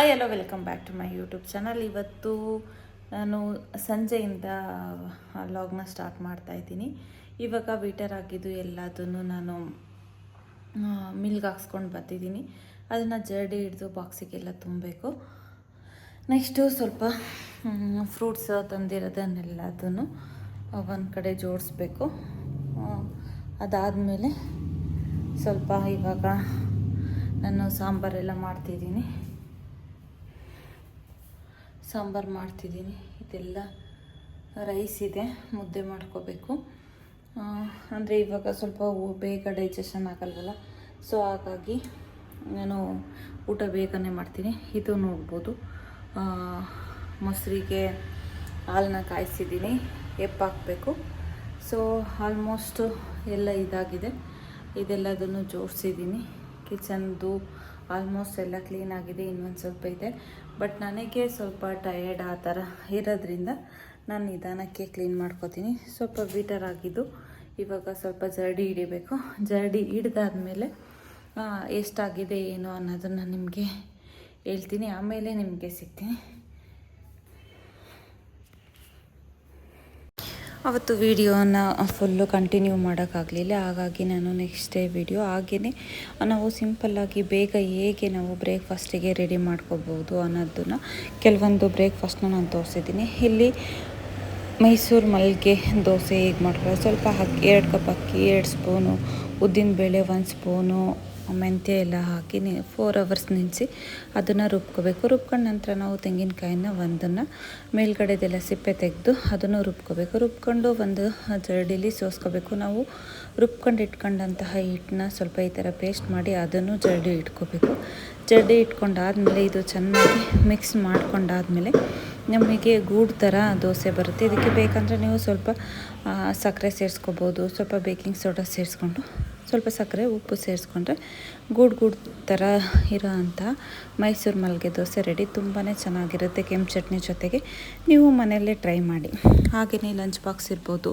Hi hello welcome back to my YouTube channel. ಇವತ್ತು ನಾನು ಸಂಜೆಯಿಂದ ವ್ಲಾಗ್ನ ಸ್ಟಾರ್ಟ್ ಮಾಡ್ತಾ ಇದ್ದೀನಿ. ಇವಾಗ ವೀಟರ್ ಆಗಿದ್ದು ಎಲ್ಲದನ್ನು ನಾನು ಮಿಲ್ಗೆ ಹಾಕ್ಸ್ಕೊಂಡು ಬರ್ತಿದ್ದೀನಿ. ಅದನ್ನು ಜರಡಿ ಹಿಡಿದು ಬಾಕ್ಸಿಗೆಲ್ಲ ತುಂಬಬೇಕು. ನೆಕ್ಸ್ಟು ಸ್ವಲ್ಪ ಫ್ರೂಟ್ಸ್ ತಂದಿರೋದನ್ನೆಲ್ಲದನ್ನು ಒಂದು ಕಡೆ ಜೋಡಿಸ್ಬೇಕು. ಅದಾದಮೇಲೆ ಸ್ವಲ್ಪ ಇವಾಗ ನಾನು ಸಾಂಬಾರೆಲ್ಲ ಮಾಡ್ತಿದ್ದೀನಿ. ಇದೆಲ್ಲ ರೈಸ್ ಇದೆ, ಮುದ್ದೆ ಮಾಡ್ಕೋಬೇಕು. ಅಂದರೆ ಇವಾಗ ಸ್ವಲ್ಪ ಬೇಗ ಡೈಜೆಷನ್ ಆಗಲ್ವಲ್ಲ, ಸೊ ಹಾಗಾಗಿ ನಾನು ಊಟ ಬೇಗನೆ ಮಾಡ್ತೀನಿ. ಇದು ನೋಡ್ಬೋದು, ಮೊಸರಿಗೆ ಹಾಲನ್ನ ಕಾಯಿಸಿದ್ದೀನಿ, ಹಾಕಬೇಕು. ಸೊ ಆಲ್ಮೋಸ್ಟ್ ಎಲ್ಲ ಇದಾಗಿದೆ. ಇದೆಲ್ಲದನ್ನು ಜೋಡಿಸಿದ್ದೀನಿ. ಕಿಚನ್ದು ಆಲ್ಮೋಸ್ಟ್ ಎಲ್ಲ ಕ್ಲೀನಾಗಿದೆ, ಇನ್ನೊಂದು ಸ್ವಲ್ಪ ಇದೆ. ಬಟ್ ನನಗೆ ಸ್ವಲ್ಪ ಟಯರ್ಡ್ ಆ ಥರ ಇರೋದ್ರಿಂದ ನಾನು ನಿಧಾನಕ್ಕೆ ಕ್ಲೀನ್ ಮಾಡ್ಕೋತೀನಿ. ಸ್ವಲ್ಪ ವೀಟರ್ ಆಗಿದ್ದು ಇವಾಗ ಸ್ವಲ್ಪ ಜರಡಿ ಹಿಡಿಬೇಕು. ಜರಡಿ ಹಿಡ್ದಾದ್ಮೇಲೆ ಎಷ್ಟಾಗಿದೆ ಏನು ಅನ್ನೋದನ್ನು ನಿಮಗೆ ಹೇಳ್ತೀನಿ, ಆಮೇಲೆ ನಿಮಗೆ ಸಿಗ್ತೀನಿ. ಅವತ್ತು ವೀಡಿಯೋನ ಫುಲ್ಲು ಕಂಟಿನ್ಯೂ ಮಾಡೋಕ್ಕಾಗಲಿಲ್ಲ, ಹಾಗಾಗಿ ನಾನು ನೆಕ್ಸ್ಟ್ ಡೇ ವೀಡಿಯೋ ಹಾಗೆಯೇ ನಾವು ಸಿಂಪಲ್ಲಾಗಿ ಬೇಗ ಹೇಗೆ ನಾವು ಬ್ರೇಕ್ಫಾಸ್ಟಿಗೆ ರೆಡಿ ಮಾಡ್ಕೋಬೋದು ಅನ್ನೋದನ್ನು ಕೆಲವೊಂದು ಬ್ರೇಕ್ಫಾಸ್ಟ್ನ ನಾನು ತೋರಿಸಿದ್ದೀನಿ. ಇಲ್ಲಿ ಮೈಸೂರು ಮಲ್ಲಿಗೆ ದೋಸೆ ಹೇಗೆ ಮಾಡ್ಕೊಳ್ಳೋದು, ಸ್ವಲ್ಪ ಅಕ್ಕಿ 2 ಕಪ್ ಅಕ್ಕಿ, 2 ಸ್ಪೂನು ಉದ್ದಿನಬೇಳೆ, 1 ಸ್ಪೂನು ಮೆಂತ್ಯ ಎಲ್ಲ ಹಾಕಿ 4 ಅವರ್ಸ್ ನೆನೆಸಿ ಅದನ್ನು ರುಬ್ಕೋಬೇಕು. ರುಬ್ಕೊಂಡ ನಂತರ ನಾವು ತೆಂಗಿನಕಾಯಿನ ಒಂದನ್ನು ಮೇಲ್ಗಡೆದೆಲ್ಲ ಸಿಪ್ಪೆ ತೆಗೆದು ಅದನ್ನು ರುಬ್ಕೊಂಡು ಒಂದು ಜರಡಿಲಿ ಸೋಸ್ಕೋಬೇಕು. ನಾವು ರುಬ್ಕೊಂಡು ಇಟ್ಕೊಂಡಂತಹ ಹಿಟ್ಟನ್ನ ಸ್ವಲ್ಪ ಈ ಥರ ಪೇಸ್ಟ್ ಮಾಡಿ ಅದನ್ನು ಜರಡಿ ಇಟ್ಕೊಂಡಾದಮೇಲೆ ಇದು ಚೆನ್ನಾಗಿ ಮಿಕ್ಸ್ ಮಾಡ್ಕೊಂಡಾದಮೇಲೆ ನಮಗೆ ಗೂಡು ಥರ ದೋಸೆ ಬರುತ್ತೆ. ಇದಕ್ಕೆ ಬೇಕಂದರೆ ನೀವು ಸ್ವಲ್ಪ ಸಕ್ಕರೆ ಸೇರಿಸ್ಕೋಬೋದು, ಸ್ವಲ್ಪ ಬೇಕಿಂಗ್ ಸೋಡಾ ಸೇರಿಸ್ಕೊಂಡು ಸ್ವಲ್ಪ ಸಕ್ಕರೆ ಉಪ್ಪು ಸೇರಿಸ್ಕೊಂಡ್ರೆ ಗೂಡು ಥರ ಇರೋ ಅಂಥ ಮೈಸೂರು ಮಲ್ಲಿಗೆ ದೋಸೆ ರೆಡಿ. ತುಂಬಾ ಚೆನ್ನಾಗಿರುತ್ತೆ ಕೆಂಪು ಚಟ್ನಿ ಜೊತೆಗೆ. ನೀವು ಮನೆಯಲ್ಲೇ ಟ್ರೈ ಮಾಡಿ. ಹಾಗೆಯೇ ಲಂಚ್ ಬಾಕ್ಸ್ ಇರ್ಬೋದು,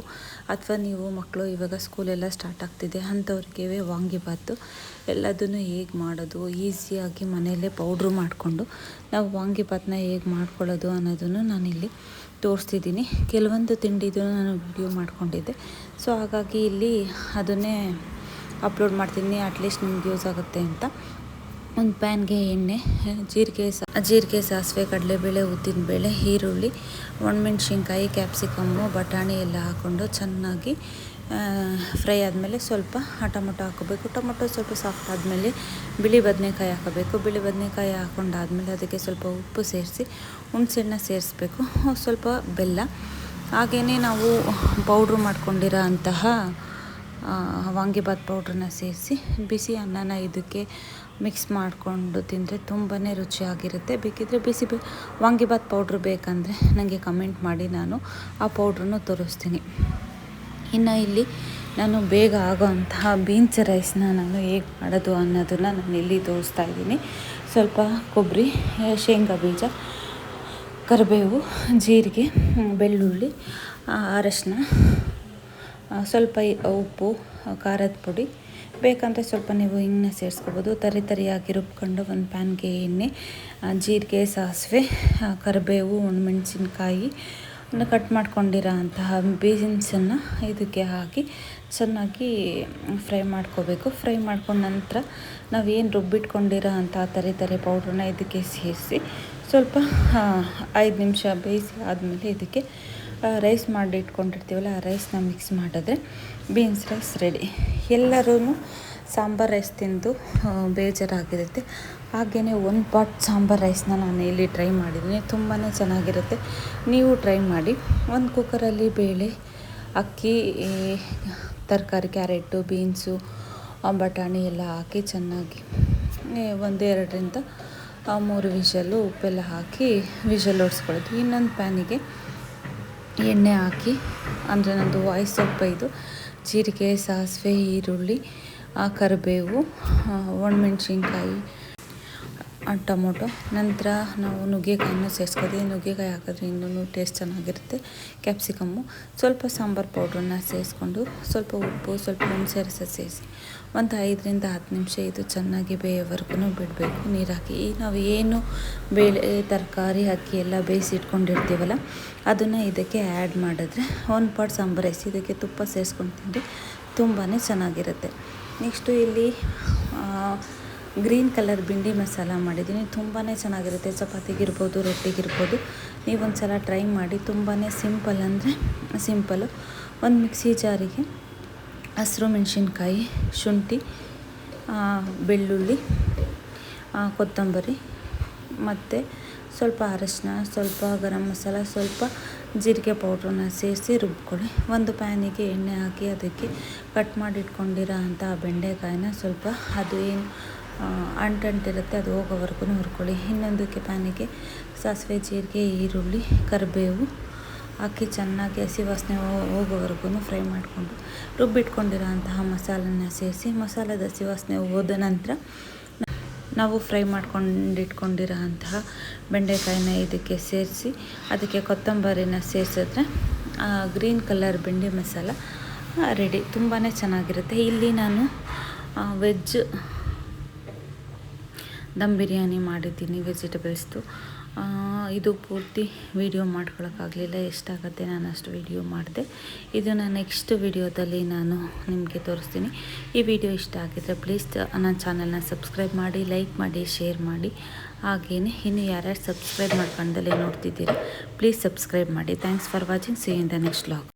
ಅಥವಾ ನೀವು ಮಕ್ಕಳು ಇವಾಗ ಸ್ಕೂಲೆಲ್ಲ ಸ್ಟಾರ್ಟ್ ಆಗ್ತಿದೆ ಅಂಥವ್ರಿಗೆ ವಾಂಗಿಬಾತು ಎಲ್ಲದನ್ನು ಹೇಗೆ ಮಾಡೋದು, ಈಸಿಯಾಗಿ ಮನೆಯಲ್ಲೇ ಪೌಡ್ರು ಮಾಡಿಕೊಂಡು ನಾವು ವಾಂಗಿಬಾತನ್ನ ಹೇಗೆ ಮಾಡ್ಕೊಳ್ಳೋದು ಅನ್ನೋದನ್ನು ನಾನಿಲ್ಲಿ ತೋರಿಸ್ತಿದ್ದೀನಿ. ಕೆಲವೊಂದು ತಿಂಡಿದು ನಾನು ವಿಡಿಯೋ ಮಾಡ್ಕೊಂಡಿದ್ದೆ, ಸೊ ಹಾಗಾಗಿ ಇಲ್ಲಿ ಅದನ್ನೇ ಅಪ್ಲೋಡ್ ಮಾಡ್ತೀನಿ, ಅಟ್ಲೀಸ್ಟ್ ನಿಮ್ಗೆ ಯೂಸ್ ಆಗುತ್ತೆ ಅಂತ. ಒಂದು ಪ್ಯಾನ್ಗೆ ಎಣ್ಣೆ, ಜೀರಿಗೆ, ಸಾಸಿವೆ, ಕಡಲೆಬೇಳೆ, ಉದ್ದಿನಬೇಳೆ, ಈರುಳ್ಳಿ, ಒಣಮೆಣ್ಸಿನ್ಕಾಯಿ, ಕ್ಯಾಪ್ಸಿಕಮ್ಮು, ಬಟಾಣಿ ಎಲ್ಲ ಹಾಕ್ಕೊಂಡು ಚೆನ್ನಾಗಿ ಫ್ರೈ ಆದಮೇಲೆ ಸ್ವಲ್ಪ ಟೊಮೊಟೊ ಹಾಕೋಬೇಕು. ಟೊಮೊಟೊ ಸ್ವಲ್ಪ ಸಾಫ್ಟ್ ಆದಮೇಲೆ ಬಿಳಿ ಬದನೆಕಾಯಿ ಹಾಕೋಬೇಕು. ಬಿಳಿ ಬದನೆಕಾಯಿ ಹಾಕೊಂಡಾದ್ಮೇಲೆ ಅದಕ್ಕೆ ಸ್ವಲ್ಪ ಉಪ್ಪು ಸೇರಿಸಿ ಹುಣಸೆಹಣ್ಣು ಸೇರಿಸ್ಬೇಕು, ಸ್ವಲ್ಪ ಬೆಲ್ಲ. ಹಾಗೆಯೇ ನಾವು ಪೌಡ್ರು ಮಾಡ್ಕೊಂಡಿರೋ ಅಂತಹ ವಾಂಗಿಬಾತ್ ಪೌಡ್ರನ್ನ ಸೇರಿಸಿ ಬಿಸಿ ಅನ್ನನ ಇದಕ್ಕೆ ಮಿಕ್ಸ್ ಮಾಡಿಕೊಂಡು ತಿಂದರೆ ತುಂಬಾ ರುಚಿಯಾಗಿರುತ್ತೆ. ಬೇಕಿದ್ದರೆ ಬಿಸಿ ವಾಂಗಿಬಾತ್ ಪೌಡ್ರ್ ಬೇಕಂದರೆ ನನಗೆ ಕಮೆಂಟ್ ಮಾಡಿ, ನಾನು ಆ ಪೌಡ್ರನ್ನು ತೋರಿಸ್ತೀನಿ. ಇನ್ನು ಇಲ್ಲಿ ನಾನು ಬೇಗ ಆಗೋವಂತಹ ಬೀನ್ಸ್ ರೈಸ್ನ ನಾನು ಹೇಗೆ ಮಾಡೋದು ಅನ್ನೋದನ್ನು ನಾನು ಇಲ್ಲಿ ತೋರಿಸ್ತಾ ಇದ್ದೀನಿ. ಸ್ವಲ್ಪ ಕೊಬ್ಬರಿ, ಶೇಂಗಾ ಬೀಜ, ಕರಿಬೇವು, ಜೀರಿಗೆ, ಬೆಳ್ಳುಳ್ಳಿ, ಅರಶಿನ, ಸ್ವಲ್ಪ ಉಪ್ಪು, ಖಾರದ ಪುಡಿ, ಬೇಕಂದರೆ ಸ್ವಲ್ಪ ನೀವು ಹಿಂಗನ್ನ ಸೇರಿಸ್ಕೋಬೋದು. ತರಿಯಾಗಿ ರುಬ್ಕೊಂಡು ಒಂದು ಪ್ಯಾನ್ಗೆ ಎಣ್ಣೆ, ಜೀರಿಗೆ, ಸಾಸಿವೆ, ಕರಿಬೇವು, ಒಣಮೆಣಸಿನ್ಕಾಯಿ ಕಟ್ ಮಾಡ್ಕೊಂಡಿರೋ ಅಂತಹ ಬೀನ್ಸನ್ನು ಇದಕ್ಕೆ ಹಾಕಿ ಚೆನ್ನಾಗಿ ಫ್ರೈ ಮಾಡ್ಕೋಬೇಕು. ಫ್ರೈ ಮಾಡ್ಕೊಂಡ ನಂತರ ನಾವೇನು ರುಬ್ಬಿಟ್ಕೊಂಡಿರೋ ಅಂಥ ತರಿ ಪೌಡ್ರನ್ನ ಇದಕ್ಕೆ ಸೇರಿಸಿ ಸ್ವಲ್ಪ 5 ನಿಮಿಷ ಬೇಯಿಸಿ ಆದಮೇಲೆ ಇದಕ್ಕೆ ರೈಸ್ ಮಾಡಿ ಇಟ್ಕೊಂಡಿರ್ತೀವಲ್ಲ, ಆ ರೈಸ್ನ ಮಿಕ್ಸ್ ಮಾಡಿದ್ರೆ ಬೀನ್ಸ್ ರೈಸ್ ರೆಡಿ. ಎಲ್ಲರೂ ಸಾಂಬಾರು ರೈಸ್ ತಿಂದು ಬೇಜಾರಾಗಿರುತ್ತೆ. ಹಾಗೆಯೇ 1 ಪಾಟ್ ಸಾಂಬಾರು ರೈಸ್ನ ನಾನು ಇಲ್ಲಿ ಟ್ರೈ ಮಾಡಿದ್ದೀನಿ, ತುಂಬಾ ಚೆನ್ನಾಗಿರುತ್ತೆ. ನೀವು ಟ್ರೈ ಮಾಡಿ. ಒಂದು ಕುಕ್ಕರಲ್ಲಿ ಬೇಳೆ, ಅಕ್ಕಿ, ತರಕಾರಿ, ಕ್ಯಾರೆಟು, ಬೀನ್ಸು, ಬಟಾಣಿ ಎಲ್ಲ ಹಾಕಿ ಚೆನ್ನಾಗಿ 1-2ರಿಂದ 3 ವಿಷಲ್ಲು ಉಪ್ಪೆಲ್ಲ ಹಾಕಿ ವಿಷಲ್ ಹೊಡ್ಸ್ಕೊಳ್ಳೋದು. ಇನ್ನೊಂದು ಪ್ಯಾನಿಗೆ ಎಣ್ಣೆ ಹಾಕಿ, ಅಂದರೆ ನಂದು ವಾಯ್ಸ್ ಸ್ವಲ್ಪ ಇದು, ಜೀರಿಗೆ, ಸಾಸಿವೆ, ಈರುಳ್ಳಿ, ಕರಿಬೇವು, ಒಣಮೆಣ್ಸಿನ್ಕಾಯಿ, ಟೊಮೊಟೊ, ನಂತರ ನಾವು ನುಗ್ಗೆಕಾಯಿನ ಸೇರಿಸ್ಕೊತೀವಿ. ನುಗ್ಗೆಕಾಯಿ ಹಾಕಿದ್ರೆ ಇನ್ನೂ ಟೇಸ್ಟ್ ಚೆನ್ನಾಗಿರುತ್ತೆ. ಕ್ಯಾಪ್ಸಿಕಮ್ಮು, ಸ್ವಲ್ಪ ಸಾಂಬಾರು ಪೌಡ್ರನ್ನ ಸೇರಿಸ್ಕೊಂಡು ಸ್ವಲ್ಪ ಉಪ್ಪು, ಸ್ವಲ್ಪ ಹುಣಸೆ ರಸ ಸೇರಿಸಿ ಒಂದು 5ರಿಂದ 10 ನಿಮಿಷ ಇದು ಚೆನ್ನಾಗಿ ಬೇಯೋವರೆಗೂ ಬಿಡಬೇಕು ನೀರು ಹಾಕಿ. ನಾವು ಏನು ಬೇಳೆ ತರಕಾರಿ ಅಕ್ಕಿ ಎಲ್ಲ ಬೇಯಿಸಿಟ್ಕೊಂಡಿರ್ತೀವಲ್ಲ ಅದನ್ನು ಇದಕ್ಕೆ ಆ್ಯಡ್ ಮಾಡಿದ್ರೆ 1 ಪಾಟ್ ಸಾಂಬಾರು ರೈಸ್. ಇದಕ್ಕೆ ತುಪ್ಪ ಸೇರಿಸ್ಕೊಂಡು ತಿಂದರೆ ತುಂಬಾ ಚೆನ್ನಾಗಿರುತ್ತೆ. ನೆಕ್ಸ್ಟು ಇಲ್ಲಿ ಗ್ರೀನ್ ಕಲರ್ ಬಿಂಡಿ ಮಸಾಲ ಮಾಡಿದ್ದೀನಿ. ತುಂಬಾ ಚೆನ್ನಾಗಿರುತ್ತೆ, ಚಪಾತಿಗಿರ್ಬೋದು, ರೊಟ್ಟಿಗಿರ್ಬೋದು. ನೀವೊಂದು ಸಲ ಟ್ರೈ ಮಾಡಿ. ತುಂಬಾ ಸಿಂಪಲ್ ಅಂದರೆ ಸಿಂಪಲ್ಲು. ಒಂದು ಮಿಕ್ಸಿ ಜಾರಿಗೆ ಹಸಿರು ಮೆಣಸಿನ್ಕಾಯಿ, ಶುಂಠಿ, ಬೆಳ್ಳುಳ್ಳಿ, ಕೊತ್ತಂಬರಿ ಮತ್ತು ಸ್ವಲ್ಪ ಅರಶಿನ, ಸ್ವಲ್ಪ ಗರಂ ಮಸಾಲ, ಸ್ವಲ್ಪ ಜೀರಿಗೆ ಪೌಡ್ರನ್ನ ಸೇರಿಸಿ ರುಬ್ಕೊಳ್ಳಿ. ಒಂದು ಪ್ಯಾನಿಗೆ ಎಣ್ಣೆ ಹಾಕಿ ಅದಕ್ಕೆ ಕಟ್ ಮಾಡಿ ಇಟ್ಕೊಂಡಿರೋ ಅಂಥ ಬೆಂಡೆಕಾಯಿನ ಸ್ವಲ್ಪ ಅದು ಏನು ಅಂಟಿರುತ್ತೆ ಅದು ಹೋಗೋವರೆಗೂ ಹುರ್ಕೊಳ್ಳಿ. ಇನ್ನೊಂದಕ್ಕೆ ಪ್ಯಾನಿಗೆ ಸಾಸಿವೆ, ಜೀರಿಗೆ, ಈರುಳ್ಳಿ, ಕರಿಬೇವು ಹಾಕಿ ಚೆನ್ನಾಗಿ ಹಸಿ ವಾಸನೆ ಹೋಗೋವರೆಗೂ ಫ್ರೈ ಮಾಡಿಕೊಂಡು ರುಬ್ಬಿಟ್ಕೊಂಡಿರೋ ಅಂತಹ ಮಸಾಲನ್ನ ಸೇರಿಸಿ ಮಸಾಲದ ಹಸಿ ವಾಸನೆ ಹೋದ ನಂತರ ನಾವು ಫ್ರೈ ಮಾಡ್ಕೊಂಡಿಟ್ಕೊಂಡಿರೋ ಅಂತಹ ಬೆಂಡೆಕಾಯಿನ ಇದಕ್ಕೆ ಸೇರಿಸಿ ಅದಕ್ಕೆ ಕೊತ್ತಂಬರಿನ ಸೇರಿಸಿದ್ರೆ ಗ್ರೀನ್ ಕಲರ್ ಬೆಂಡೆ ಮಸಾಲ ರೆಡಿ. ತುಂಬಾ ಚೆನ್ನಾಗಿರುತ್ತೆ. ಇಲ್ಲಿ ನಾನು ವೆಜ್ ದಮ್ ಬಿರಿಯಾನಿ ಮಾಡಿದ್ದೀನಿ ವೆಜಿಟೇಬಲ್ಸ್ದು. ಇದು ಪೂರ್ತಿ ವೀಡಿಯೋ ಮಾಡ್ಕೊಳಕ್ಕಾಗಲಿಲ್ಲ, ಎಷ್ಟಾಗುತ್ತೆ ನಾನು ಅಷ್ಟು ವೀಡಿಯೋ ಮಾಡಿದೆ. ಇದನ್ನು ನೆಕ್ಸ್ಟ್ ವೀಡಿಯೋದಲ್ಲಿ ನಾನು ನಿಮಗೆ ತೋರಿಸ್ತೀನಿ. ಈ ವಿಡಿಯೋ ಇಷ್ಟ ಆಗಿದ್ದರೆ ಪ್ಲೀಸ್ ನನ್ನ ಚಾನಲ್ನ ಸಬ್ಸ್ಕ್ರೈಬ್ ಮಾಡಿ, ಲೈಕ್ ಮಾಡಿ, ಶೇರ್ ಮಾಡಿ. ಹಾಗೆಯೇ ಇನ್ನು ಯಾರ್ಯಾರು ಸಬ್ಸ್ಕ್ರೈಬ್ ಮಾಡ್ಕೊಂಡಲ್ಲೇ ನೋಡ್ತಿದ್ದೀರಾ ಪ್ಲೀಸ್ ಸಬ್ಸ್ಕ್ರೈಬ್ ಮಾಡಿ. Thanks for watching. See you in the next vlog.